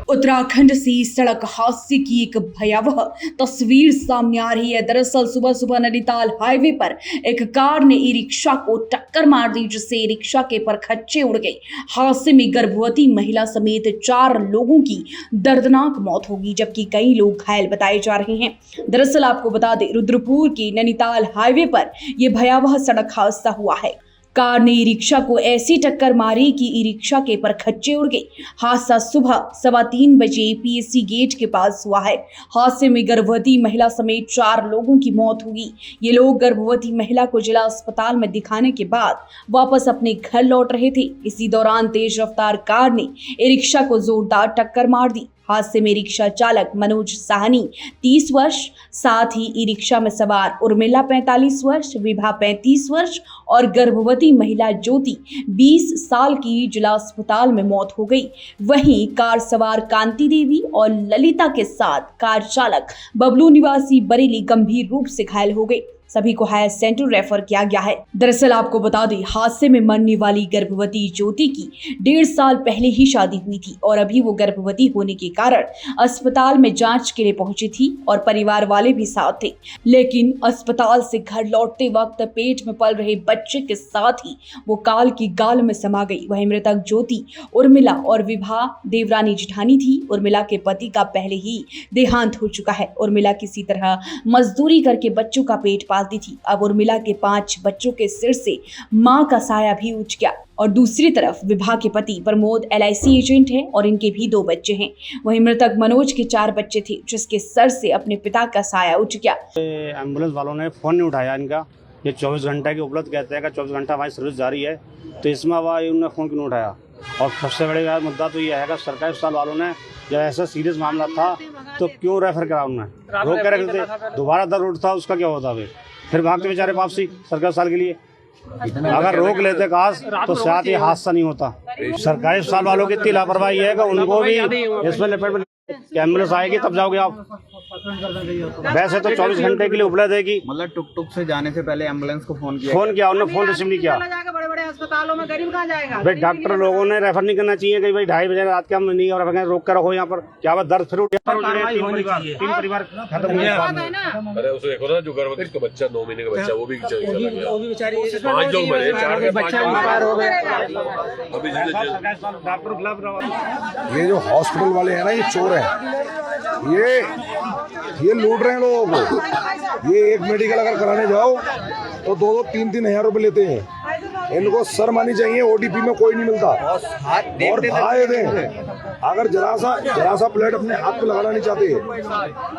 उत्तराखंड से सड़क हादसे की एक भयावह तस्वीर सामने आ रही है। दरअसल सुबह सुबह नैनीताल हाईवे पर एक कार ने ई रिक्शा को टक्कर मार दी, जिससे ई रिक्शा के परखच्चे उड़ गए। हादसे में गर्भवती महिला समेत 4 लोगों की दर्दनाक मौत होगी, जबकि कई लोग घायल बताए जा रहे हैं। दरअसल आपको बता दें, रुद्रपुर की नैनीताल हाईवे पर यह भयावह सड़क हादसा हुआ है। कार ने ई रिक्शा को ऐसी टक्कर मारी कि ई रिक्शा के परखच्चे उड़ गए। हादसा सुबह 3:15 बजे पीएससी गेट के पास हुआ है। हादसे में गर्भवती महिला समेत 4 लोगों की मौत हुई। ये लोग गर्भवती महिला को जिला अस्पताल में दिखाने के बाद वापस अपने घर लौट रहे थे। इसी दौरान तेज रफ्तार कार ने ई रिक्शा को जोरदार टक्कर मार दी। हादसे में रिक्शा चालक मनोज साहनी 30 वर्ष, साथ ही ई रिक्शा में सवार उर्मिला 45 वर्ष, विभा 35 वर्ष और गर्भवती महिला ज्योति 20 साल की जिला अस्पताल में मौत हो गई। वहीं कार सवार कांति देवी और ललिता के साथ कार चालक बबलू निवासी बरेली गंभीर रूप से घायल हो गए। सभी को हायर सेंटर रेफर किया गया है। दरअसल आपको बता दें, हादसे में मरने वाली गर्भवती ज्योति की 1.5 साल पहले ही शादी हुई थी और अभी वो गर्भवती होने के कारण अस्पताल में जांच के लिए पहुंची थी और परिवार वाले भी साथ थे। लेकिन अस्पताल से घर लौटते वक्त पेट में पल रहे बच्चे के साथ ही वो काल की गाल में समा गई। वहीं मृतक ज्योति उर्मिला और विभा देवरानी जिठानी थी। उर्मिला के पति का पहले ही देहांत हो चुका है। उर्मिला किसी तरह मजदूरी करके बच्चों का पेट पालती थी। अब उर्मिला के 5 बच्चों के सिर से मां का साया भी उठ गया। और दूसरी तरफ विभा के पति प्रमोद LIC एजेंट हैं और इनके भी 2 बच्चे हैं। वहीं मृतक मनोज के 4 बच्चे थे, जिसके सर से अपने पिता का साया उठ गया। एम्बुलेंस वालों ने फोन नहीं उठाया इनका। ये 24 घंटे की उपलब्ध कहते हैं कि 24 घंटा हमारी सर्विस जारी है, तो इसमें उन्होंने फोन क्यों नहीं उठाया। और सबसे बड़े मुद्दा तो ये है कि सरकारी अस्पताल वालों ने जब ऐसा सीरियस मामला था तो क्यों रेफर करा उन्होंने, रोक के रखते थे। दोबारा दर्द उठता उसका क्या होता फिर भागते बेचारे वापसी सरकारी अस्पताल के लिए। अगर रोक लेते काश तो शायद ये हादसा नहीं होता। सरकारी अस्पताल वालों की इतनी लापरवाही है कि उनको भी इसमें लपेट एम्बुलेंस आएगी तब जाओगे आप। वैसे तो 24 घंटे के लिए उपलब्ध है कि मतलब टुक से जाने से पहले एम्बुलेंस को फोन किया उन्होंने फोन रिसीव नहीं किया। बड़े-बड़े अस्पतालों में गरीब कहाँ जाएगा। भाई डॉक्टर लोगों ने रेफर नहीं करना चाहिए कि भाई 2:30 बजे रात के हम नहीं रेफर करें, रोक कर रखो यहाँ पर। क्या बात दर्द फिर उठ 3 परिवार खत्म हो गया। अरे उसे देखो ना, जो गर्भवती का बच्चा 9 महीने का बच्चा वो भी बेचारी 5 लोग मरे, 4 के 5 अभी ये जो हॉस्पिटल वाले हैं ना, ये चोर हैं। ये लूट रहे हैं लोगों को। ये एक मेडिकल अगर कराने जाओ तो 2-2, 3-3 हजार रुपए लेते हैं। इनको शर्म आनी चाहिए। OTP में कोई नहीं मिलता और भाई दें। अगर जरा सा प्लेट अपने हाथ पे लगाना नहीं चाहते,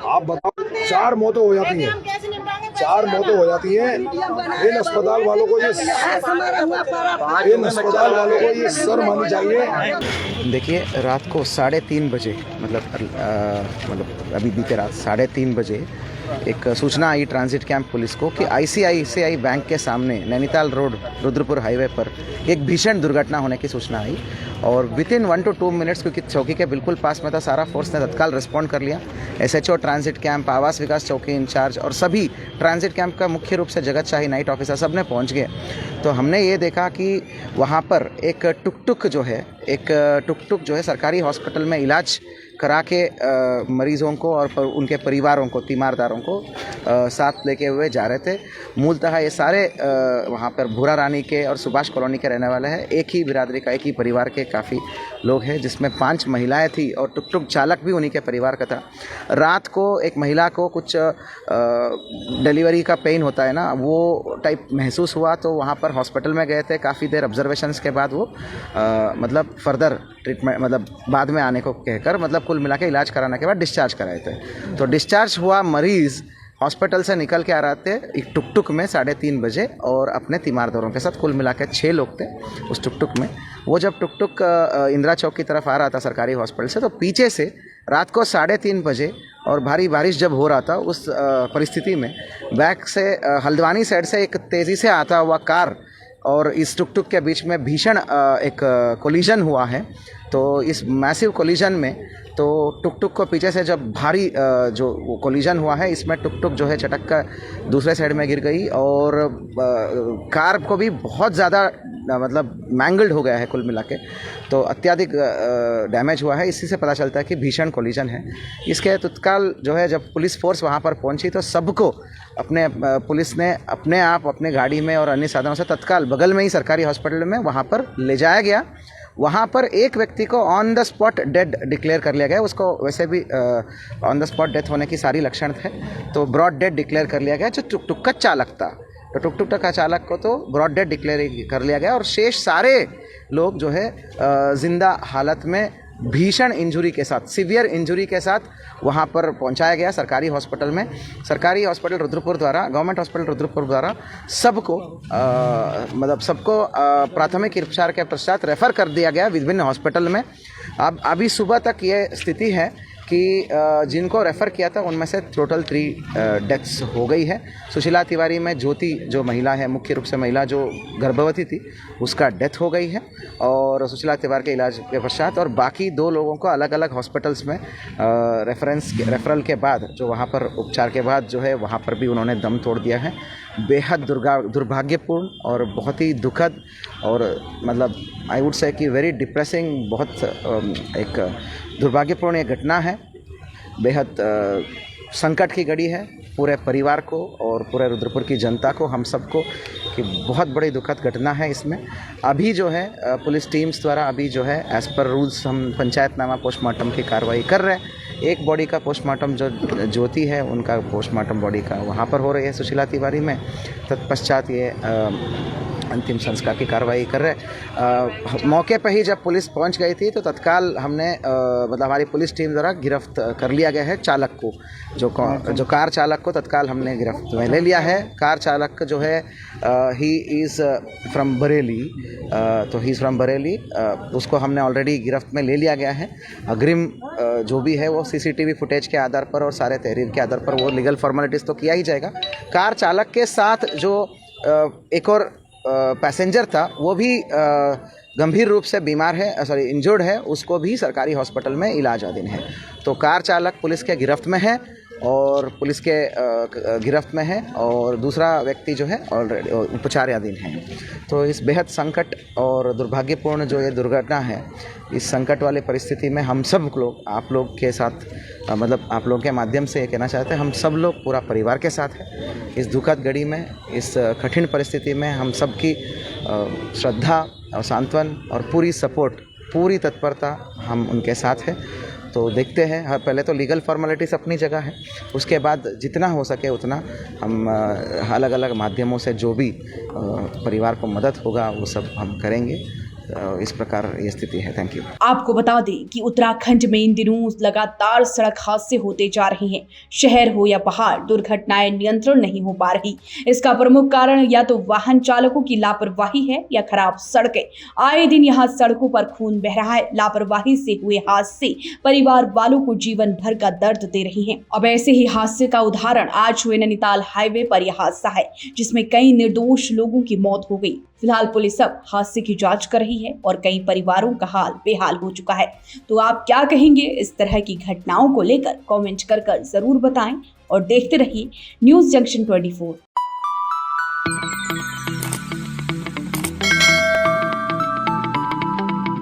आप बताओ 4 मौतें हो जाती हैं। 4 मौतें हो जाती हैं। इन अस्पताल वालों को ये शर्म आनी चाहिए। देखिए, रात को 3:30 बजे मतलब अभी बीते रात 3:30 बजे एक सूचना आई ट्रांजिट कैंप पुलिस को कि ICICI बैंक के सामने नैनीताल रोड रुद्रपुर हाईवे पर एक भीषण दुर्घटना होने की सूचना आई। और विथिन 1 to 2 मिनट्स, क्योंकि चौकी के बिल्कुल पास में था, सारा फोर्स ने तत्काल रिस्पॉन्ड कर लिया। SHO ट्रांजिट कैंप, आवास विकास चौकी इंचार्ज और सभी ट्रांजिट कैंप का मुख्य रूप से जगतशाही नाइट ऑफिसर सब ने पहुँच गए। तो हमने ये देखा कि वहाँ पर एक टुक-टुक जो है सरकारी हॉस्पिटल में इलाज करा के मरीज़ों को और उनके परिवारों को, तीमारदारों को साथ लेके हुए जा रहे थे। मूलतः ये सारे वहाँ पर भूरा रानी के और सुभाष कॉलोनी के रहने वाले हैं। एक ही बिरादरी का, एक ही परिवार के काफ़ी लोग हैं, जिसमें 5 महिलाएं थी और टुक चालक भी उन्हीं के परिवार का था। रात को एक महिला को कुछ डिलीवरी का पेन होता है ना, वो टाइप महसूस हुआ, तो वहाँ पर हॉस्पिटल में गए थे। काफ़ी देर ऑब्जर्वेशंस के बाद वो मतलब फर्दर ट्रीटमेंट, मतलब बाद में आने को कहकर, मतलब कुल मिला के इलाज कराने के बाद डिस्चार्ज कराए थे। तो डिस्चार्ज हुआ मरीज़ हॉस्पिटल से निकल के आ रहे थे एक टुक टुक में 3:30 बजे और अपने तीमारदारों के साथ, कुल मिला के 6 लोग थे उस टुक टुक में। वो जब टुक टुक इंदिरा चौक की तरफ आ रहा था सरकारी हॉस्पिटल से, तो पीछे से रात को 3:30 बजे और भारी बारिश जब हो रहा था उस परिस्थिति में बैक से हल्द्वानी साइड से एक तेज़ी से आता हुआ कार और इस टुक टुक के बीच में भीषण एक कोलिजन हुआ है। तो इस मैसिव कोलिजन में तो टुक टुक को पीछे से जब भारी जो कोलिजन हुआ है, इसमें टुक टुक जो है चटक कर दूसरे साइड में गिर गई और कार को भी बहुत ज़्यादा मतलब मैंगल्ड हो गया है कुल मिला के। तो अत्यधिक डैमेज हुआ है। इसी से पता चलता है कि भीषण कोलिजन है। इसके तत्काल जो है जब पुलिस फोर्स वहाँ पर पहुँची तो सबको पुलिस ने अपने आप अपने गाड़ी में और अन्य साधनों से तत्काल बगल में ही सरकारी हॉस्पिटल में वहाँ पर ले जाया गया। वहाँ पर एक व्यक्ति को on the spot dead declare कर लिया गया। उसको वैसे भी ऑन द स्पॉट डेथ होने की सारी लक्षण थे, तो ब्रॉड डेड डिक्लेयर कर लिया गया। जो टुक टुक का चालक था, तो टुक टुक का चालक को तो ब्रॉड डेड डिक्लेयर कर लिया गया और शेष सारे लोग जो है जिंदा हालत में भीषण इंजरी के साथ, सीवियर इंजरी के साथ वहाँ पर पहुँचाया गया सरकारी हॉस्पिटल में। सरकारी हॉस्पिटल रुद्रपुर द्वारा, गवर्नमेंट हॉस्पिटल रुद्रपुर द्वारा सबको प्राथमिक उपचार के पश्चात रेफ़र कर दिया गया विभिन्न हॉस्पिटल में। अब अभी सुबह तक ये स्थिति है कि जिनको रेफ़र किया था उनमें से टोटल 3 डेथ्स हो गई है। सुशीला तिवारी में ज्योति जो महिला है, मुख्य रूप से महिला जो गर्भवती थी, उसका डेथ हो गई है और सुशीला तिवारी के इलाज के पश्चात, और बाकी 2 लोगों को अलग अलग हॉस्पिटल्स में रेफरल के बाद, जो वहाँ पर उपचार के बाद जो है वहाँ पर भी उन्होंने दम तोड़ दिया है। बेहद दुर्भाग्यपूर्ण और बहुत ही दुखद और मतलब आई वुड से कि वेरी डिप्रेसिंग, बहुत एक दुर्भाग्यपूर्ण ये घटना है। बेहद संकट की घड़ी है पूरे परिवार को और पूरे रुद्रपुर की जनता को, हम सबको, कि बहुत बड़ी दुखद घटना है। इसमें अभी जो है पुलिस टीम्स द्वारा अभी जो है एज़ पर रूल्स हम पंचायतनामा पोस्टमार्टम की कार्रवाई कर रहे हैं। एक बॉडी का पोस्टमार्टम जो ज्योति है उनका पोस्टमार्टम बॉडी का वहाँ पर हो रही है सुशीला तिवारी में। तत्पश्चात ये अंतिम संस्कार की कार्रवाई कर रहे। मौके पर ही जब पुलिस पहुंच गई थी तो तत्काल हमने मतलब हमारी पुलिस टीम द्वारा गिरफ्त कर लिया गया है चालक को, जो कार चालक को तत्काल हमने गिरफ्त में ले लिया है। कार चालक जो है ही इज़ फ्रॉम बरेली, तो ही इज़ फ्रॉम बरेली, उसको हमने ऑलरेडी गिरफ्त में ले लिया गया है। अग्रिम जो भी है वो सीसीटीवी फुटेज के आधार पर और सारे तहरीर के आधार पर वो लीगल फॉर्मेलिटीज़ तो किया ही जाएगा। कार चालक के साथ जो एक और पैसेंजर था वो भी गंभीर रूप से बीमार है, इंजर्ड है, उसको भी सरकारी हॉस्पिटल में इलाजाधीन है। तो कार चालक पुलिस के गिरफ्त में है और पुलिस के गिरफ्त में है और दूसरा व्यक्ति जो है ऑलरेडी उपचाराधीन है। तो इस बेहद संकट और दुर्भाग्यपूर्ण जो ये दुर्घटना है, इस संकट वाली परिस्थिति में हम सब लोग, आप लोग के साथ, मतलब आप लोगों के माध्यम से ये कहना चाहते हैं, हम सब लोग पूरा परिवार के साथ हैं इस दुखद घड़ी में, इस कठिन परिस्थिति में। हम सब की श्रद्धा और सांत्वन और पूरी सपोर्ट, पूरी तत्परता हम उनके साथ हैं। तो देखते हैं, पहले तो लीगल फॉर्मेलिटीज़ अपनी जगह है, उसके बाद जितना हो सके उतना हम अलग अलग माध्यमों से जो भी परिवार को मदद होगा वो सब हम करेंगे। इस प्रकार ये स्थिति है। Thank you. आपको बता दें कि उत्तराखंड में इन दिनों लगातार सड़क हादसे होते जा रहे हैं। शहर हो या पहाड़, दुर्घटनाएं नियंत्रण नहीं हो पा रही। इसका प्रमुख कारण या तो वाहन चालकों की लापरवाही है या खराब सड़कें। आए दिन यहाँ सड़कों पर खून बह रहा है। लापरवाही से हुए हादसे परिवार वालों को जीवन भर का दर्द दे रही हैं। अब ऐसे ही हादसे का उदाहरण आज हुए नैनीताल हाईवे पर यह हादसा है, जिसमें कई निर्दोष लोगों की मौत हो गई। फिलहाल पुलिस अब हादसे की जांच कर रही है और कई परिवारों का हाल बेहाल हो चुका है। तो आप क्या कहेंगे इस तरह की घटनाओं को लेकर? कमेंट कर जरूर बताएं और देखते रहिए न्यूज़ जंक्शन 24।